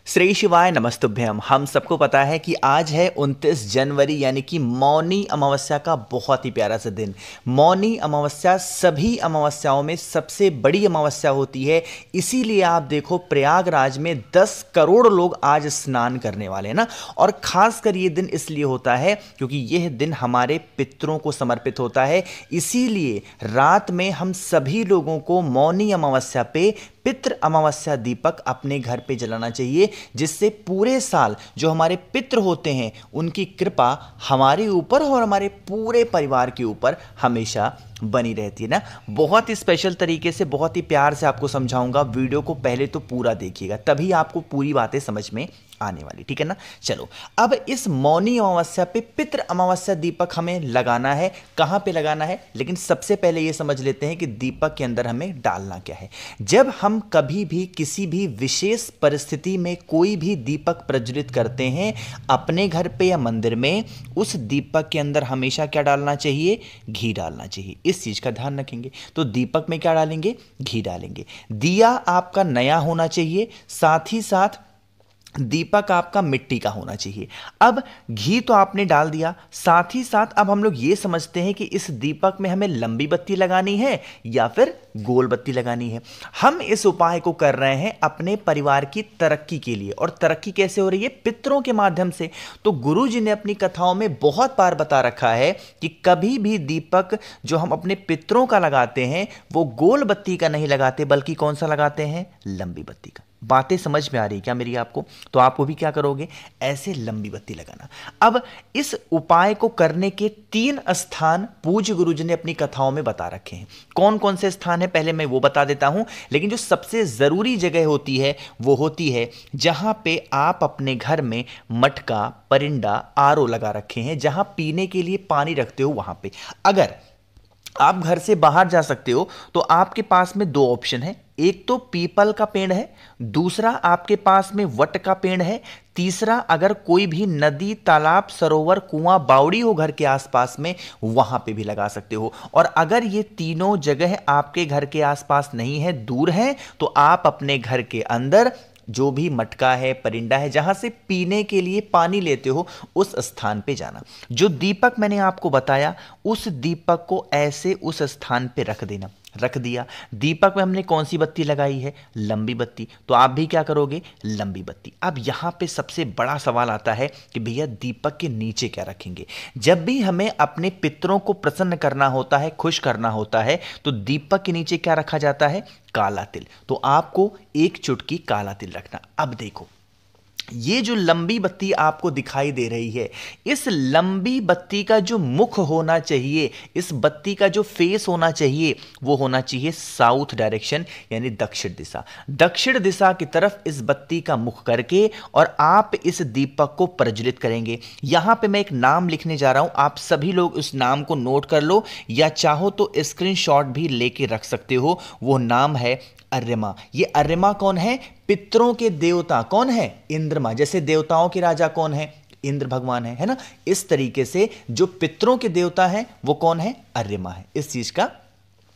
श्री शिवाय नमस्तुभ्यम। हम सबको पता है कि आज है 29 जनवरी यानी कि मौनी अमावस्या का बहुत ही प्यारा सा दिन। मौनी अमावस्या सभी अमावस्याओं में सबसे बड़ी अमावस्या होती है, इसीलिए आप देखो प्रयागराज में 10 करोड़ लोग आज स्नान करने वाले हैं ना। और खासकर ये दिन इसलिए होता है क्योंकि यह दिन हमारे पितरों को समर्पित होता है, इसीलिए रात में हम सभी लोगों को मौनी अमावस्या पे पितृ अमावस्या दीपक अपने घर पे जलाना चाहिए, जिससे पूरे साल जो हमारे पितृ होते हैं उनकी कृपा हमारे ऊपर और हमारे पूरे परिवार के ऊपर हमेशा बनी रहती है ना। बहुत ही स्पेशल तरीके से बहुत ही प्यार से आपको समझाऊंगा। वीडियो को पहले तो पूरा देखिएगा, तभी आपको पूरी बातें समझ में आने वाली, ठीक है ना। चलो, अब इस मौनी अमावस्या पे पितृ अमावस्या दीपक हमें लगाना है। कहां पे लगाना है, लेकिन सबसे पहले यह समझ लेते हैं कि दीपक के अंदर हमें डालना क्या है। जब हम कभी भी किसी भी विशेष परिस्थिति में कोई भी दीपक प्रज्वलित करते हैं अपने घर पे या मंदिर में, उस दीपक के अंदर हमेशा क्या डालना चाहिए, घी डालना चाहिए। इस चीज का ध्यान रखेंगे। तो दीपक में क्या डालेंगे, घी डालेंगे। दिया आपका नया होना चाहिए, साथ ही साथ दीपक आपका मिट्टी का होना चाहिए। अब घी तो आपने डाल दिया, साथ ही साथ अब हम लोग ये समझते हैं कि इस दीपक में हमें लंबी बत्ती लगानी है या फिर गोल बत्ती लगानी है। हम इस उपाय को कर रहे हैं अपने परिवार की तरक्की के लिए। और तरक्की कैसे हो रही है, पितरों के माध्यम से। तो गुरु जी ने अपनी कथाओं में बहुत बार बता रखा है कि कभी भी दीपक जो हम अपने पितरों का लगाते हैं वो गोल बत्ती का नहीं लगाते, बल्कि कौन सा लगाते हैं, लंबी बत्ती का। बातें समझ में आ रही क्या मेरी आपको? तो आपको भी क्या करोगे, ऐसे लंबी बत्ती लगाना। अब इस उपाय को करने के 3 स्थान पूज्य गुरुजी ने अपनी कथाओं में बता रखे हैं। कौन कौन से स्थान है पहले मैं वो बता देता हूं, लेकिन जो सबसे जरूरी जगह होती है वो होती है जहां पे आप अपने घर में मटका, परिंदा, आरओ लगा रखे हैं, जहां पीने के लिए पानी रखते हो वहां पे। अगर आप घर से बाहर जा सकते हो तो आपके पास में 2 ऑप्शन है। एक तो पीपल का पेड़ है, दूसरा आपके पास में वट का पेड़ है, तीसरा अगर कोई भी नदी, तालाब, सरोवर, कुआं, बावड़ी हो घर के आसपास में, वहां पे भी लगा सकते हो। और अगर ये तीनों जगह आपके घर के आसपास नहीं है, दूर है, तो आप अपने घर के अंदर जो भी मटका है, परिंदा है, जहां से पीने के लिए पानी लेते हो, उस स्थान पे जाना। जो दीपक मैंने आपको बताया, उस दीपक को ऐसे उस स्थान पे रख देना। रख दिया। दीपक में हमने कौन सी बत्ती लगाई है, लंबी बत्ती। तो आप भी क्या करोगे, लंबी बत्ती। अब यहां पे सबसे बड़ा सवाल आता है कि भैया दीपक के नीचे क्या रखेंगे। जब भी हमें अपने पितरों को प्रसन्न करना होता है, खुश करना होता है, तो दीपक के नीचे क्या रखा जाता है, काला तिल। तो आपको 1 चुटकी काला तिल रखना। अब देखो, ये जो लंबी बत्ती आपको दिखाई दे रही है, इस लंबी बत्ती का जो मुख होना चाहिए, इस बत्ती का जो फेस होना चाहिए, वो होना चाहिए साउथ डायरेक्शन, यानी दक्षिण दिशा। दक्षिण दिशा की तरफ इस बत्ती का मुख करके और आप इस दीपक को प्रज्वलित करेंगे। यहां पे मैं एक नाम लिखने जा रहा हूं, आप सभी लोग उस नाम को नोट कर लो, या चाहो तो स्क्रीनशॉट भी लेके रख सकते हो। वो नाम है अर्यमा। ये अर्यमा कौन है, पितरों के देवता। कौन है, इंद्रमा। जैसे देवताओं के राजा कौन है, इंद्र भगवान है ना। इस तरीके से जो पितरों के देवता है वो कौन है, अर्यमा है। इस चीज का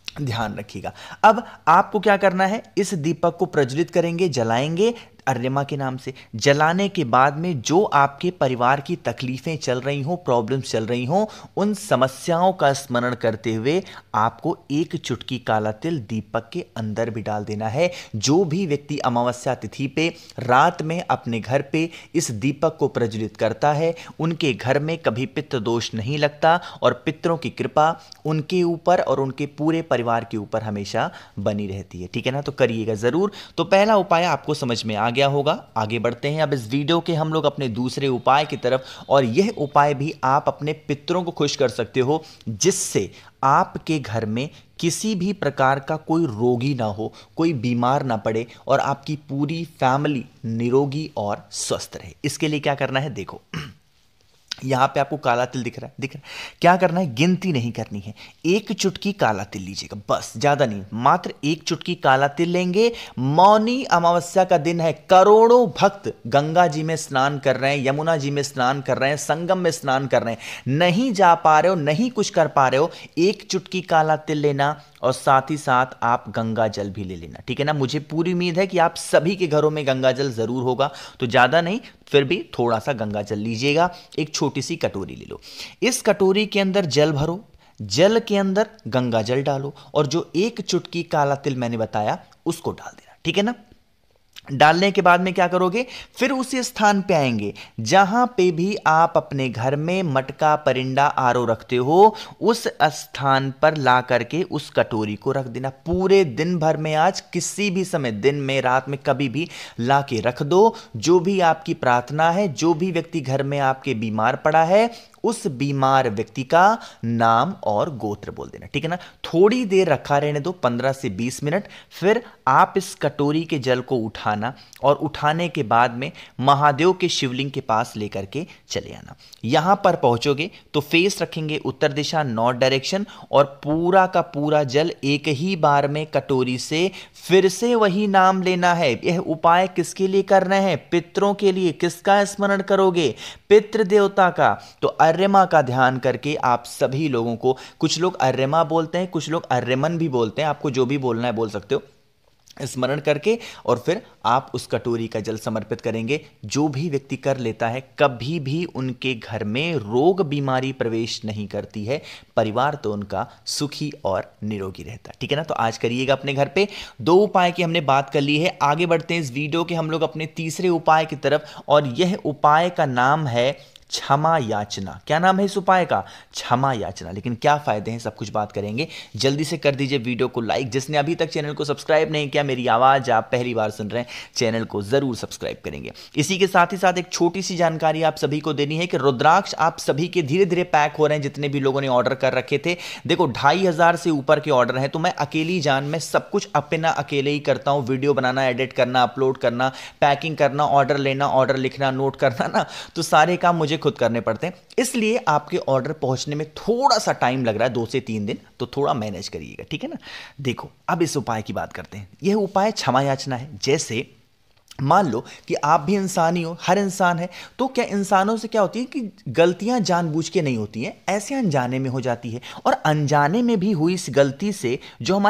ध्यान रखिएगा। अब आपको क्या करना है, इस दीपक को प्रज्वलित करेंगे, जलाएंगे अर्यमा के नाम से। जलाने के बाद में जो आपके परिवार की तकलीफें चल रही हो, प्रॉब्लम्स चल रही हो, उन समस्याओं का स्मरण करते हुए आपको 1 चुटकी काला तिल दीपक के अंदर भी डाल देना है। जो भी व्यक्ति अमावस्या तिथि पे रात में अपने घर पे इस दीपक को प्रज्वलित करता है, उनके घर में कभी पितृ दोष नहीं लगता और पितरों की कृपा उनके ऊपर और उनके पूरे परिवार के ऊपर हमेशा बनी रहती है, ठीक है ना। तो करिएगा जरूर। तो पहला उपाय आपको समझ में आ गया होगा। आगे बढ़ते हैं अब इस वीडियो के हम लोग अपने दूसरे उपाय की तरफ। और यह उपाय भी आप अपने पितरों को खुश कर सकते हो, जिससे आपके घर में किसी भी प्रकार का कोई रोगी ना हो, कोई बीमार ना पड़े और आपकी पूरी फैमिली निरोगी और स्वस्थ रहे। इसके लिए क्या करना है, देखो यहां पे आपको काला तिल दिख रहा है, दिख रहा है। क्या करना है, गिनती नहीं करनी है, एक चुटकी काला तिल लीजिएगा, बस, ज्यादा नहीं, मात्र एक चुटकी काला तिल लेंगे। मौनी अमावस्या का दिन है, करोड़ों भक्त गंगा जी में स्नान कर रहे हैं, यमुना जी में स्नान कर रहे हैं, संगम में स्नान कर रहे हैं, नहीं जा पा रहे हो, नहीं कुछ कर पा रहे हो, एक चुटकी काला तिल लेना और साथ ही साथ आप गंगा जल भी ले लेना, ठीक है ना। मुझे पूरी उम्मीद है कि आप सभी के घरों में गंगा जल जरूर होगा, तो ज्यादा नहीं, फिर भी थोड़ा सा गंगा जल लीजिएगा। एक छोटी सी कटोरी ले लो, इस कटोरी के अंदर जल भरो, जल के अंदर गंगा जल डालो और जो एक चुटकी काला तिल मैंने बताया उसको डाल देना, ठीक है ना। डालने के बाद में क्या करोगे, फिर उसी स्थान पे आएंगे जहां पे भी आप अपने घर में मटका, परिंदा, आरो रखते हो, उस स्थान पर ला करके उस कटोरी को रख देना। पूरे दिन भर में, आज किसी भी समय, दिन में, रात में, कभी भी ला के रख दो। जो भी आपकी प्रार्थना है, जो भी व्यक्ति घर में आपके बीमार पड़ा है, उस बीमार व्यक्ति का नाम और गोत्र बोल देना, ठीक है ना। थोड़ी देर रखा रहने दो, 15 से 20 मिनट, फिर आप इस कटोरी के जल को उठाना और उठाने के बाद में महादेव के शिवलिंग के पास लेकर के चले आना। यहां पर पहुंचोगे तो फेस रखेंगे उत्तर दिशा, नॉर्थ डायरेक्शन, और पूरा का पूरा जल एक ही बार में कटोरी से फिर से वही नाम लेना है। यह उपाय किसके लिए करना है, पितरों के लिए। किसका स्मरण करोगे, पितृ देवता का। तो अर्यमा का ध्यान करके आप सभी लोगों को, कुछ लोग अर्यमा बोलते हैं, कुछ लोग अर्यमन भी बोलते हैं, आपको जो भी बोलना है बोल सकते हो, स्मरण करके और फिर आप उस कटोरी का जल समर्पित करेंगे। जो भी व्यक्ति कर लेता है, कभी भी उनके घर में रोग बीमारी प्रवेश नहीं करती है, परिवार तो उनका सुखी और निरोगी रहता है, ठीक है ना। तो आज करिएगा अपने घर पे। 2 उपाय की हमने बात कर ली है, आगे बढ़ते हैं इस वीडियो के हम लोग अपने तीसरे उपाय की तरफ, और यह उपाय का नाम है क्षमा याचना। क्या नाम है इस उपाय का, क्षमा याचना। लेकिन क्या फायदे हैं, सब कुछ बात करेंगे। जल्दी से कर दीजिए वीडियो को लाइक, जिसने अभी तक चैनल को सब्सक्राइब नहीं किया, मेरी आवाज आप पहली बार सुन रहे हैं, चैनल को जरूर सब्सक्राइब करेंगे। इसी के साथ ही साथ एक छोटी सी जानकारी आप सभी को देनी है कि रुद्राक्ष आप सभी के धीरे धीरे पैक हो रहे हैं, जितने भी लोगों ने ऑर्डर कर रखे थे। देखो 2500 से ऊपर के ऑर्डर हैं, तो मैं अकेली जान में सब कुछ अपना अकेले ही करता हूं। वीडियो बनाना, एडिट करना, अपलोड करना, पैकिंग करना, ऑर्डर लेना, ऑर्डर लिखना, नोट करना ना, तो सारे काम मुझे खुद करने पड़ते हैं। इसलिए आपके ऑर्डर पहुंचने में थोड़ा सा टाइम लग रहा है, 2 से 3 दिन, तो थोड़ा मैनेज करिएगा, ठीक है ना। देखो अब इस उपाय की बात करते हैं। यह उपाय क्षमा याचना है। जैसे मान लो कि आप भी इंसान ही हो, हर इंसान है, तो क्या इंसानों से क्या होती है कि गलतियां जानबूझ के नहीं होती हैं, ऐसे अनजाने में हो जाती है, और अनजाने में भी हुई इस गलती से जो हमारे